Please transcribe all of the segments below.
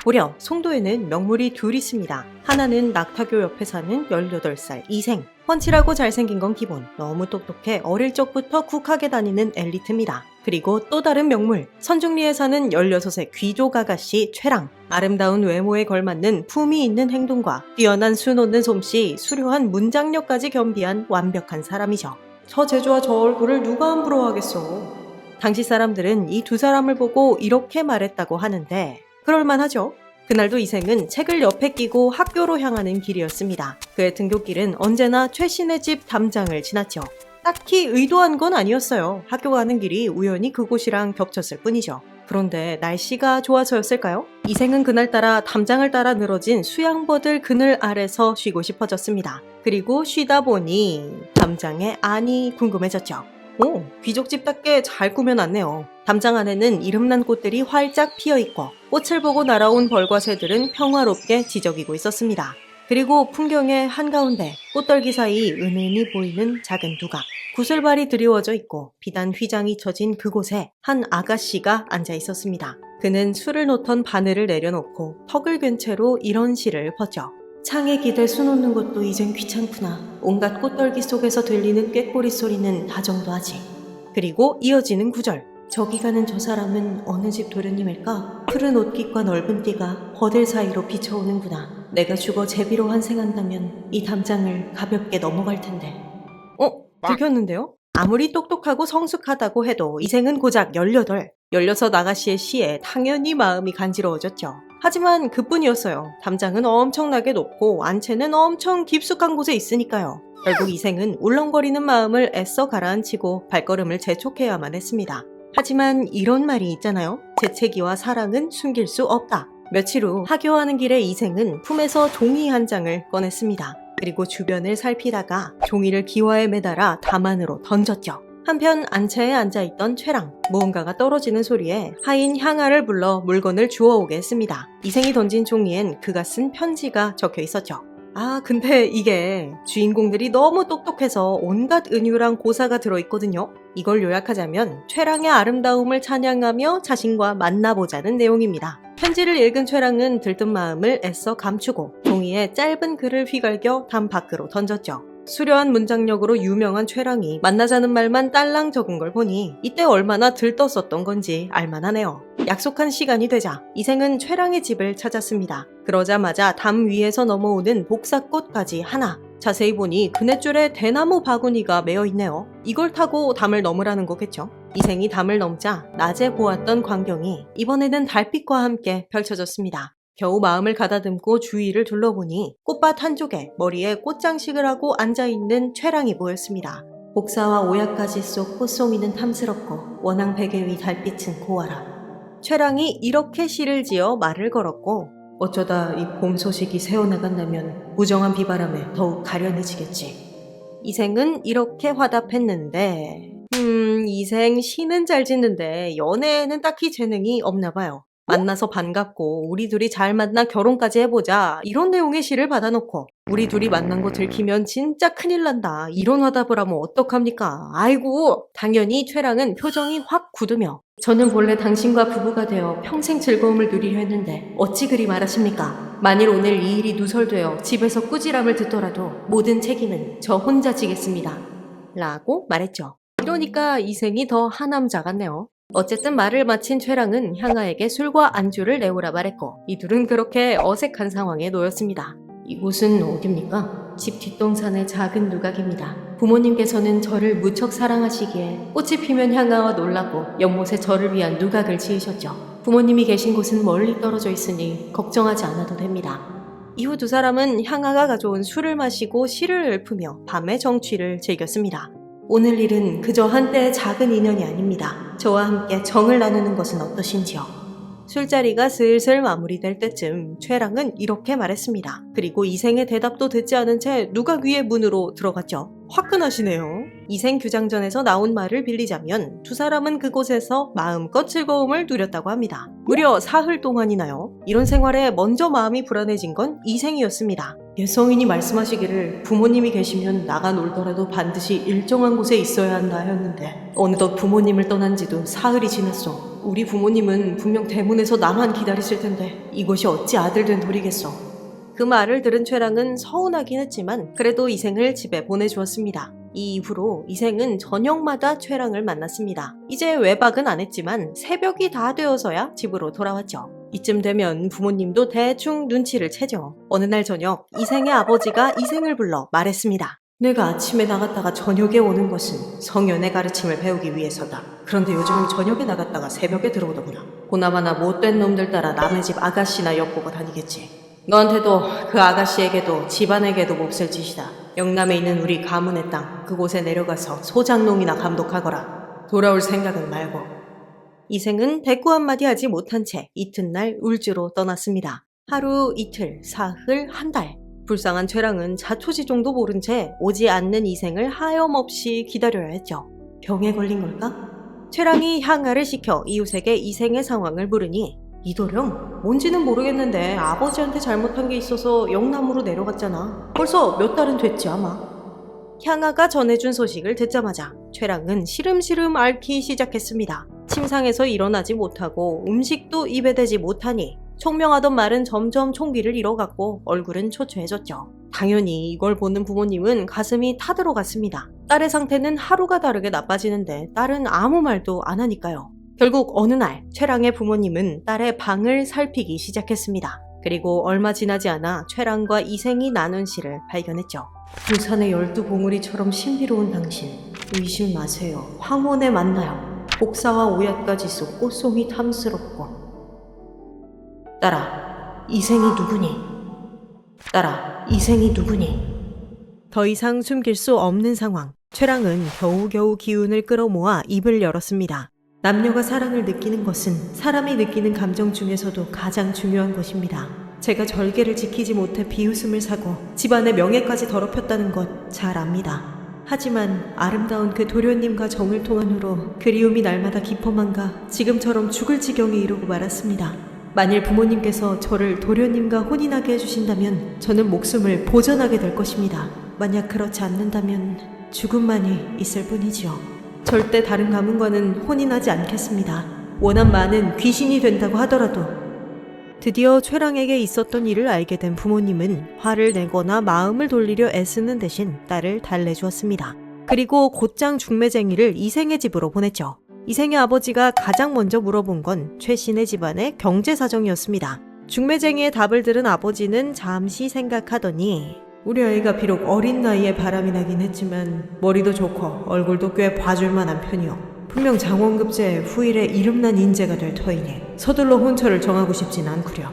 무려 송도에는 명물이 둘 있습니다. 하나는 낙타교 옆에 사는 18살 이생. 펀치라고 잘생긴 건 기본. 너무 똑똑해 어릴 적부터 쿡하게 다니는 엘리트입니다. 그리고 또 다른 명물, 선중리에 사는 16의 귀족 아가씨 최랑. 아름다운 외모에 걸맞는 품위 있는 행동과 뛰어난 수 놓는 솜씨, 수려한 문장력까지 겸비한 완벽한 사람이죠. 저 제주와 저 얼굴을 누가 안 부러워하겠어. 당시 사람들은 이 두 사람을 보고 이렇게 말했다고 하는데 그럴만하죠. 그날도 이생은 책을 옆에 끼고 학교로 향하는 길이었습니다. 그의 등굣길은 언제나 최씨네 집 담장을 지났죠. 딱히 의도한 건 아니었어요. 학교 가는 길이 우연히 그곳이랑 겹쳤을 뿐이죠. 그런데 날씨가 좋아서였을까요? 이생은 그날따라 담장을 따라 늘어진 수양버들 그늘 아래서 쉬고 싶어졌습니다. 그리고 쉬다 보니 담장의 안이 궁금해졌죠. 오, 귀족집답게 잘 꾸며놨네요. 담장 안에는 이름난 꽃들이 활짝 피어있고 꽃을 보고 날아온 벌과 새들은 평화롭게 지저귀고 있었습니다. 그리고 풍경의 한가운데 꽃덜기 사이 은은히 보이는 작은 두각, 구슬발이 드리워져 있고 비단 휘장이 쳐진 그곳에 한 아가씨가 앉아 있었습니다. 그는 술을 놓던 바늘을 내려놓고 턱을 괜 채로 이런 시를 폈죠. 창에 기대 수놓는 것도 이젠 귀찮구나. 온갖 꽃덜기 속에서 들리는 꾀꼬리 소리는 다정도 하지. 그리고 이어지는 구절. 저기 가는 저 사람은 어느 집 도련님일까? 푸른 옷깃과 넓은 띠가 버들 사이로 비쳐오는구나. 내가 죽어 제비로 환생한다면 이 담장을 가볍게 넘어갈 텐데. 들켰는데요? 아무리 똑똑하고 성숙하다고 해도 이생은 고작 18, 16 아가씨의 시에 당연히 마음이 간지러워졌죠. 하지만 그뿐이었어요. 담장은 엄청나게 높고 안채는 엄청 깊숙한 곳에 있으니까요. 결국 이생은 울렁거리는 마음을 애써 가라앉히고 발걸음을 재촉해야만 했습니다. 하지만 이런 말이 있잖아요. 재채기와 사랑은 숨길 수 없다. 며칠 후 하교하는 길에 이생은 품에서 종이 한 장을 꺼냈습니다. 그리고 주변을 살피다가 종이를 기와에 매달아 담 안으로 던졌죠. 한편 안채에 앉아있던 최랑, 무언가가 떨어지는 소리에 하인 향아를 불러 물건을 주워오게 했습니다. 이생이 던진 종이엔 그가 쓴 편지가 적혀 있었죠. 근데 이게 주인공들이 너무 똑똑해서 온갖 은유랑 고사가 들어있거든요. 이걸 요약하자면 최랑의 아름다움을 찬양하며 자신과 만나보자는 내용입니다. 편지를 읽은 최랑은 들뜬 마음을 애써 감추고 종이에 짧은 글을 휘갈겨 담 밖으로 던졌죠. 수려한 문장력으로 유명한 최랑이 만나자는 말만 딸랑 적은 걸 보니 이때 얼마나 들떴었던 건지 알만하네요. 약속한 시간이 되자 이생은 최랑의 집을 찾았습니다. 그러자마자 담 위에서 넘어오는 복사꽃까지 하나. 자세히 보니 그네줄에 대나무 바구니가 매어 있네요. 이걸 타고 담을 넘으라는 거겠죠. 이생이 담을 넘자 낮에 보았던 광경이 이번에는 달빛과 함께 펼쳐졌습니다. 겨우 마음을 가다듬고 주위를 둘러보니 꽃밭 한쪽에 머리에 꽃장식을 하고 앉아있는 최랑이 보였습니다. 복사와 오약가지 속 꽃송이는 탐스럽고 원앙 베개 위 달빛은 고와라. 최랑이 이렇게 시를 지어 말을 걸었고 어쩌다 이 봄 소식이 새어나간다면 무정한 비바람에 더욱 가련해지겠지. 이생은 이렇게 화답했는데 이생 시는 잘 짓는데 연애에는 딱히 재능이 없나 봐요. 만나서 반갑고 우리 둘이 잘 만나 결혼까지 해보자 이런 내용의 시를 받아놓고 우리 둘이 만난 거 들키면 진짜 큰일 난다 이런 화답을 하면 어떡합니까? 아이고. 당연히 최랑은 표정이 확 굳으며 저는 본래 당신과 부부가 되어 평생 즐거움을 누리려 했는데 어찌 그리 말하십니까? 만일 오늘 이 일이 누설되어 집에서 꾸지람을 듣더라도 모든 책임은 저 혼자 지겠습니다 라고 말했죠. 이러니까 이생이 더 하남자 같네요. 어쨌든 말을 마친 최랑은 향아에게 술과 안주를 내오라 말했고 이둘은 그렇게 어색한 상황에 놓였습니다. 이곳은 어딥니까? 집 뒷동산의 작은 누각입니다. 부모님께서는 저를 무척 사랑하시기에 꽃이 피면 향아와 놀라고 연못에 저를 위한 누각을 지으셨죠. 부모님이 계신 곳은 멀리 떨어져 있으니 걱정하지 않아도 됩니다. 이후 두 사람은 향아가 가져온 술을 마시고 시를 읊으며 밤의 정취를 즐겼습니다. 오늘 일은 그저 한때의 작은 인연이 아닙니다. 저와 함께 정을 나누는 것은 어떠신지요? 술자리가 슬슬 마무리될 때쯤 최랑은 이렇게 말했습니다. 그리고 이생의 대답도 듣지 않은 채 누각 위의 문으로 들어갔죠. 화끈하시네요. 이생 규장전에서 나온 말을 빌리자면 두 사람은 그곳에서 마음껏 즐거움을 누렸다고 합니다. 무려 사흘 동안이나요. 이런 생활에 먼저 마음이 불안해진 건 이생이었습니다. 예성인이 말씀하시기를 부모님이 계시면 나가 놀더라도 반드시 일정한 곳에 있어야 한다 하였는데 어느덧 부모님을 떠난 지도 사흘이 지났어. 우리 부모님은 분명 대문에서 나만 기다리실 텐데 이것이 어찌 아들 된 도리겠어. 그 말을 들은 최랑은 서운하긴 했지만 그래도 이생을 집에 보내주었습니다. 이 이후로 이생은 저녁마다 최랑을 만났습니다. 이제 외박은 안 했지만 새벽이 다 되어서야 집으로 돌아왔죠. 이쯤 되면 부모님도 대충 눈치를 채죠. 어느 날 저녁 이생의 아버지가 이생을 불러 말했습니다. 내가 아침에 나갔다가 저녁에 오는 것은 성현의 가르침을 배우기 위해서다. 그런데 요즘은 저녁에 나갔다가 새벽에 들어오더구나. 보나마나 못된 놈들 따라 남의 집 아가씨나 엿보고 다니겠지. 너한테도 그 아가씨에게도 집안에게도 몹쓸 짓이다. 영남에 있는 우리 가문의 땅 그곳에 내려가서 소장농이나 감독하거라. 돌아올 생각은 말고. 이생은 대꾸 한마디 하지 못한 채 이튿날 울주로 떠났습니다. 하루, 이틀, 사흘, 한 달. 불쌍한 최랑은 자초지종도 모른 채 오지 않는 이생을 하염없이 기다려야 했죠. 병에 걸린 걸까? 최랑이 향하를 시켜 이웃에게 이생의 상황을 물으니 이도령? 뭔지는 모르겠는데 아버지한테 잘못한 게 있어서 영남으로 내려갔잖아. 벌써 몇 달은 됐지 아마. 향아가 전해준 소식을 듣자마자 최랑은 시름시름 앓기 시작했습니다. 침상에서 일어나지 못하고 음식도 입에 대지 못하니 총명하던 말은 점점 총기를 잃어갔고 얼굴은 초췌해졌죠. 당연히 이걸 보는 부모님은 가슴이 타들어갔습니다. 딸의 상태는 하루가 다르게 나빠지는데 딸은 아무 말도 안 하니까요. 결국 어느 날 최랑의 부모님은 딸의 방을 살피기 시작했습니다. 그리고 얼마 지나지 않아 최랑과 이생이 나눈 시를 발견했죠. 부산의 12봉우리처럼 신비로운 당신 의심 마세요. 황혼에 만나요. 복사와 오얏까지 속 꽃송이 탐스럽고. 딸아, 이생이 누구니? 딸아, 이생이 누구니? 더 이상 숨길 수 없는 상황. 최랑은 겨우겨우 기운을 끌어모아 입을 열었습니다. 남녀가 사랑을 느끼는 것은 사람이 느끼는 감정 중에서도 가장 중요한 것입니다. 제가 절개를 지키지 못해 비웃음을 사고 집안의 명예까지 더럽혔다는 것 잘 압니다. 하지만 아름다운 그 도련님과 정을 통한 후로 그리움이 날마다 깊어만 가 지금처럼 죽을 지경에 이르고 말았습니다. 만일 부모님께서 저를 도련님과 혼인하게 해주신다면 저는 목숨을 보전하게 될 것입니다. 만약 그렇지 않는다면 죽음만이 있을 뿐이지요. 절대 다른 가문과는 혼인하지 않겠습니다. 원한만은 귀신이 된다고 하더라도. 드디어 최랑에게 있었던 일을 알게 된 부모님은 화를 내거나 마음을 돌리려 애쓰는 대신 딸을 달래주었습니다. 그리고 곧장 중매쟁이를 이생의 집으로 보냈죠. 이생의 아버지가 가장 먼저 물어본 건 최씨네 집안의 경제 사정이었습니다. 중매쟁이의 답을 들은 아버지는 잠시 생각하더니 우리 아이가 비록 어린 나이에 바람이 나긴 했지만 머리도 좋고 얼굴도 꽤 봐줄 만한 편이요. 분명 장원급제의 후일에 이름난 인재가 될 터이니 서둘러 혼처를 정하고 싶진 않구려.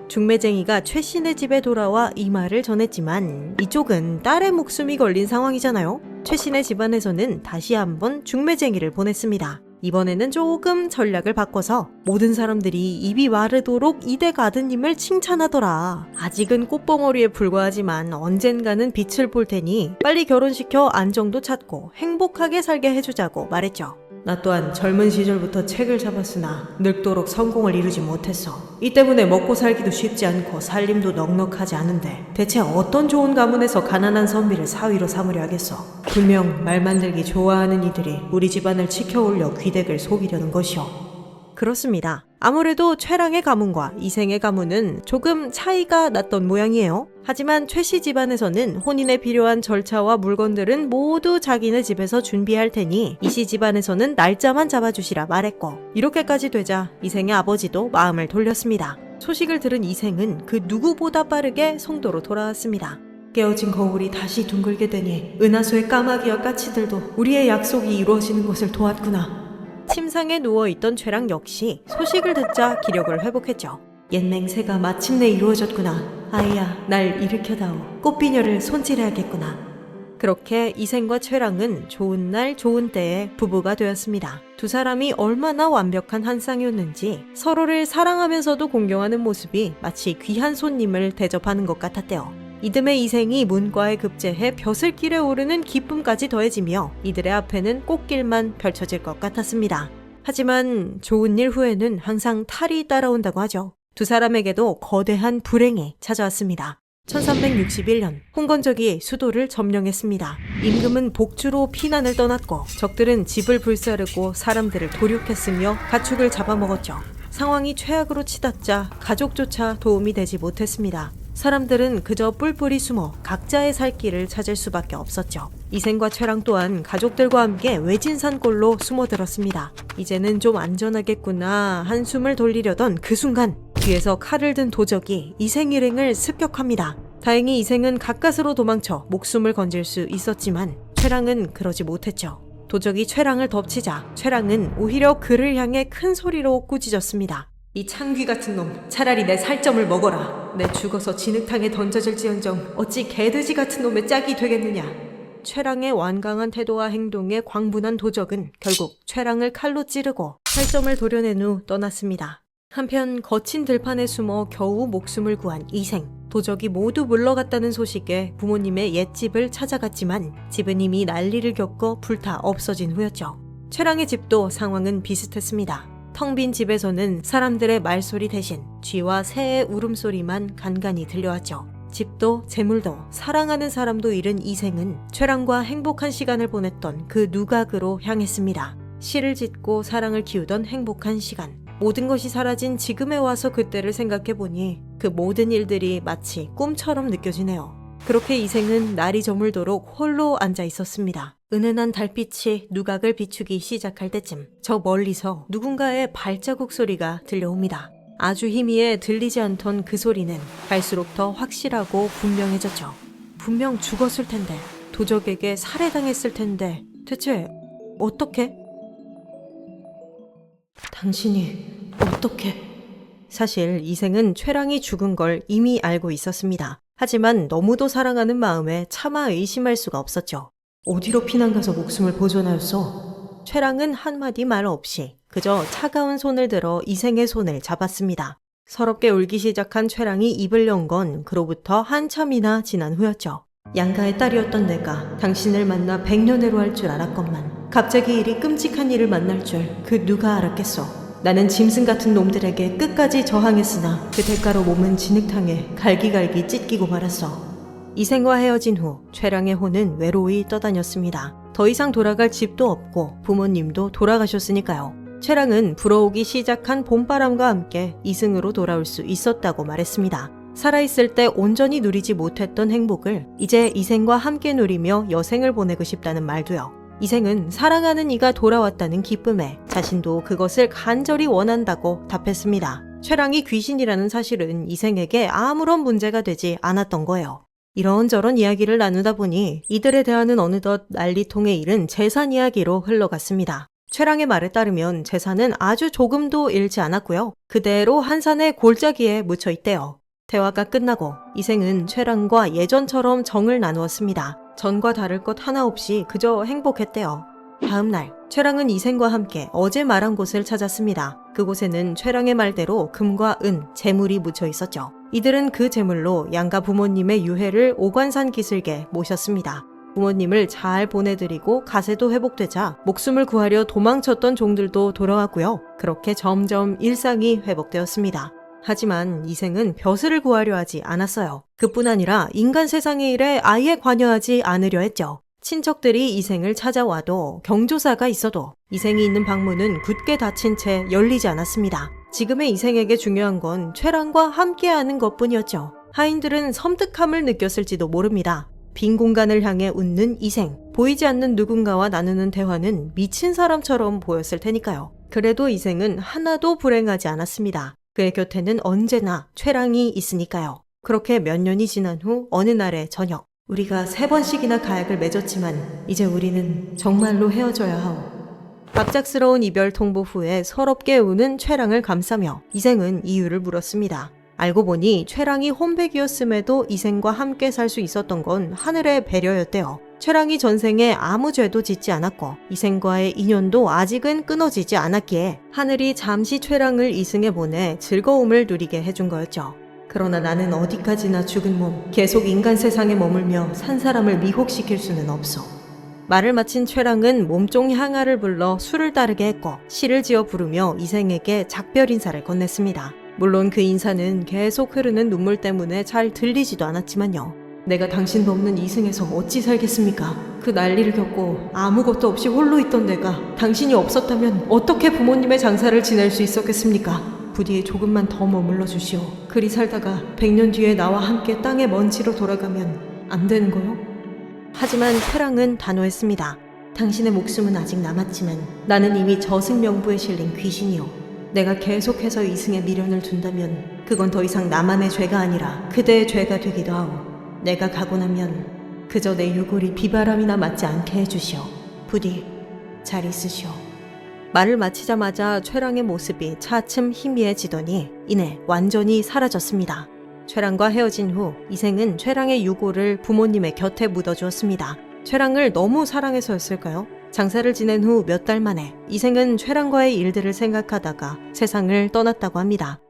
중매쟁이가 최씨네 집에 돌아와 이 말을 전했지만 이쪽은 딸의 목숨이 걸린 상황이잖아요. 최씨네 집안에서는 다시 한번 중매쟁이를 보냈습니다. 이번에는 조금 전략을 바꿔서 모든 사람들이 입이 마르도록 이댁 아드님을 칭찬하더라. 아직은 꽃봉오리에 불과하지만 언젠가는 빛을 볼 테니 빨리 결혼시켜 안정도 찾고 행복하게 살게 해주자고 말했죠. 나 또한 젊은 시절부터 책을 잡았으나 늙도록 성공을 이루지 못했어. 이 때문에 먹고 살기도 쉽지 않고 살림도 넉넉하지 않은데 대체 어떤 좋은 가문에서 가난한 선비를 사위로 삼으려 하겠어. 분명 말 만들기 좋아하는 이들이 우리 집안을 지켜올려 귀댁을 속이려는 것이오. 그렇습니다. 아무래도 최랑의 가문과 이생의 가문은 조금 차이가 났던 모양이에요. 하지만 최씨 집안에서는 혼인에 필요한 절차와 물건들은 모두 자기네 집에서 준비할 테니 이씨 집안에서는 날짜만 잡아주시라 말했고, 이렇게까지 되자 이생의 아버지도 마음을 돌렸습니다. 소식을 들은 이생은 그 누구보다 빠르게 송도로 돌아왔습니다. 깨어진 거울이 다시 둥글게 되니 은하수의 까마귀와 까치들도 우리의 약속이 이루어지는 것을 도왔구나. 침상에 누워있던 최랑 역시 소식을 듣자 기력을 회복했죠. 옛 맹세가 마침내 이루어졌구나. 아이야, 날 일으켜다오. 꽃비녀를 손질해야겠구나. 그렇게 이생과 최랑은 좋은 날 좋은 때에 부부가 되었습니다. 두 사람이 얼마나 완벽한 한 쌍이었는지 서로를 사랑하면서도 공경하는 모습이 마치 귀한 손님을 대접하는 것 같았대요. 이듬해 이생이 문과에 급제해 벼슬길에 오르는 기쁨까지 더해지며 이들의 앞에는 꽃길만 펼쳐질 것 같았습니다. 하지만 좋은 일 후에는 항상 탈이 따라온다고 하죠. 두 사람에게도 거대한 불행이 찾아왔습니다. 1361년 홍건적이 수도를 점령했습니다. 임금은 복주로 피난을 떠났고 적들은 집을 불사르고 사람들을 도륙했으며 가축을 잡아먹었죠. 상황이 최악으로 치닫자 가족조차 도움이 되지 못했습니다. 사람들은 그저 뿔뿔이 숨어 각자의 살 길을 찾을 수밖에 없었죠. 이생과 최랑 또한 가족들과 함께 외진산골로 숨어들었습니다. 이제는 좀 안전하겠구나 한숨을 돌리려던 그 순간 뒤에서 칼을 든 도적이 이생 일행을 습격합니다. 다행히 이생은 가까스로 도망쳐 목숨을 건질 수 있었지만 최랑은 그러지 못했죠. 도적이 최랑을 덮치자 최랑은 오히려 그를 향해 큰 소리로 꾸짖었습니다. 이 창귀 같은 놈, 차라리 내 살점을 먹어라. 내 죽어서 진흙탕에 던져질지언정 어찌 개돼지 같은 놈의 짝이 되겠느냐. 최랑의 완강한 태도와 행동에 광분한 도적은 결국 최랑을 칼로 찌르고 살점을 도려낸 후 떠났습니다. 한편 거친 들판에 숨어 겨우 목숨을 구한 이생. 도적이 모두 물러갔다는 소식에 부모님의 옛집을 찾아갔지만 집은 이미 난리를 겪어 불타 없어진 후였죠. 최랑의 집도 상황은 비슷했습니다. 텅 빈 집에서는 사람들의 말소리 대신 쥐와 새의 울음소리만 간간히 들려왔죠. 집도 재물도 사랑하는 사람도 잃은 이생은 최랑과 행복한 시간을 보냈던 그 누각으로 향했습니다. 시를 짓고 사랑을 키우던 행복한 시간. 모든 것이 사라진 지금에 와서 그때를 생각해보니 그 모든 일들이 마치 꿈처럼 느껴지네요. 그렇게 이생은 날이 저물도록 홀로 앉아 있었습니다. 은은한 달빛이 누각을 비추기 시작할 때쯤 저 멀리서 누군가의 발자국 소리가 들려옵니다. 아주 희미해 들리지 않던 그 소리는 갈수록 더 확실하고 분명해졌죠. 분명 죽었을 텐데, 도적에게 살해당했을 텐데 대체 어떻게? 당신이 어떻게? 사실 이생은 최랑이 죽은 걸 이미 알고 있었습니다. 하지만 너무도 사랑하는 마음에 차마 의심할 수가 없었죠. 어디로 피난가서 목숨을 보존하였소? 최랑은 한마디 말 없이 그저 차가운 손을 들어 이생의 손을 잡았습니다. 서럽게 울기 시작한 최랑이 입을 연 건 그로부터 한참이나 지난 후였죠. 양가의 딸이었던 내가 당신을 만나 100년회로 할 줄 알았건만 갑자기 이리 끔찍한 일을 만날 줄 그 누가 알았겠소. 나는 짐승 같은 놈들에게 끝까지 저항했으나 그 대가로 몸은 진흙탕에 갈기갈기 찢기고 말았어. 이생과 헤어진 후 최랑의 혼은 외로이 떠다녔습니다. 더 이상 돌아갈 집도 없고 부모님도 돌아가셨으니까요. 최랑은 불어오기 시작한 봄바람과 함께 이승으로 돌아올 수 있었다고 말했습니다. 살아있을 때 온전히 누리지 못했던 행복을 이제 이생과 함께 누리며 여생을 보내고 싶다는 말도요. 이생은 사랑하는 이가 돌아왔다는 기쁨에 자신도 그것을 간절히 원한다고 답했습니다. 최랑이 귀신이라는 사실은 이생에게 아무런 문제가 되지 않았던 거예요. 이런저런 이야기를 나누다 보니 이들의 대화는 어느덧 난리통에 이른 재산 이야기로 흘러갔습니다. 최랑의 말에 따르면 재산은 아주 조금도 잃지 않았고요. 그대로 한산의 골짜기에 묻혀 있대요. 대화가 끝나고 이생은 최랑과 예전처럼 정을 나누었습니다. 전과 다를 것 하나 없이 그저 행복했대요. 다음 날 최랑은 이생과 함께 어제 말한 곳을 찾았습니다. 그곳에는 최랑의 말대로 금과 은, 재물이 묻혀 있었죠. 이들은 그 재물로 양가 부모님의 유해를 오관산 기슭에 모셨습니다. 부모님을 잘 보내드리고 가세도 회복되자 목숨을 구하려 도망쳤던 종들도 돌아왔고요. 그렇게 점점 일상이 회복되었습니다. 하지만 이생은 벼슬을 구하려 하지 않았어요. 그뿐 아니라 인간 세상의 일에 아예 관여하지 않으려 했죠. 친척들이 이생을 찾아와도 경조사가 있어도 이생이 있는 방문은 굳게 닫힌 채 열리지 않았습니다. 지금의 이생에게 중요한 건 최랑과 함께하는 것뿐이었죠. 하인들은 섬뜩함을 느꼈을지도 모릅니다. 빈 공간을 향해 웃는 이생, 보이지 않는 누군가와 나누는 대화는 미친 사람처럼 보였을 테니까요. 그래도 이생은 하나도 불행하지 않았습니다. 그의 곁에는 언제나 최랑이 있으니까요. 그렇게 몇 년이 지난 후 어느 날의 저녁, 우리가 3번씩이나 가약을 맺었지만 이제 우리는 정말로 헤어져야 하오. 갑작스러운 이별 통보 후에 서럽게 우는 최랑을 감싸며 이생은 이유를 물었습니다. 알고 보니 최랑이 혼백이었음에도 이생과 함께 살 수 있었던 건 하늘의 배려였대요. 최랑이 전생에 아무 죄도 짓지 않았고 이생과의 인연도 아직은 끊어지지 않았기에 하늘이 잠시 최랑을 이승에 보내 즐거움을 누리게 해준 거였죠. 그러나 나는 어디까지나 죽은 몸, 계속 인간 세상에 머물며 산 사람을 미혹시킬 수는 없어. 말을 마친 최랑은 몸종 향아를 불러 술을 따르게 했고 시를 지어 부르며 이생에게 작별 인사를 건넸습니다. 물론 그 인사는 계속 흐르는 눈물 때문에 잘 들리지도 않았지만요. 내가 당신도 없는 이승에서 어찌 살겠습니까? 그 난리를 겪고 아무것도 없이 홀로 있던 내가 당신이 없었다면 어떻게 부모님의 장사를 지낼 수 있었겠습니까? 부디 조금만 더 머물러 주시오. 그리 살다가 100년 뒤에 나와 함께 땅의 먼지로 돌아가면 안 되는 거요? 하지만 쾌랑은 단호했습니다. 당신의 목숨은 아직 남았지만 나는 이미 저승명부에 실린 귀신이요. 내가 계속해서 이승에 미련을 둔다면 그건 더 이상 나만의 죄가 아니라 그대의 죄가 되기도 하오. 내가 가고 나면 그저 내 유골이 비바람이나 맞지 않게 해주시오. 부디 잘 있으시오. 말을 마치자마자 최랑의 모습이 차츰 희미해지더니 이내 완전히 사라졌습니다. 최랑과 헤어진 후 이생은 최랑의 유골을 부모님의 곁에 묻어주었습니다. 최랑을 너무 사랑해서였을까요? 장사를 지낸 후 몇 달 만에 이생은 최랑과의 일들을 생각하다가 세상을 떠났다고 합니다.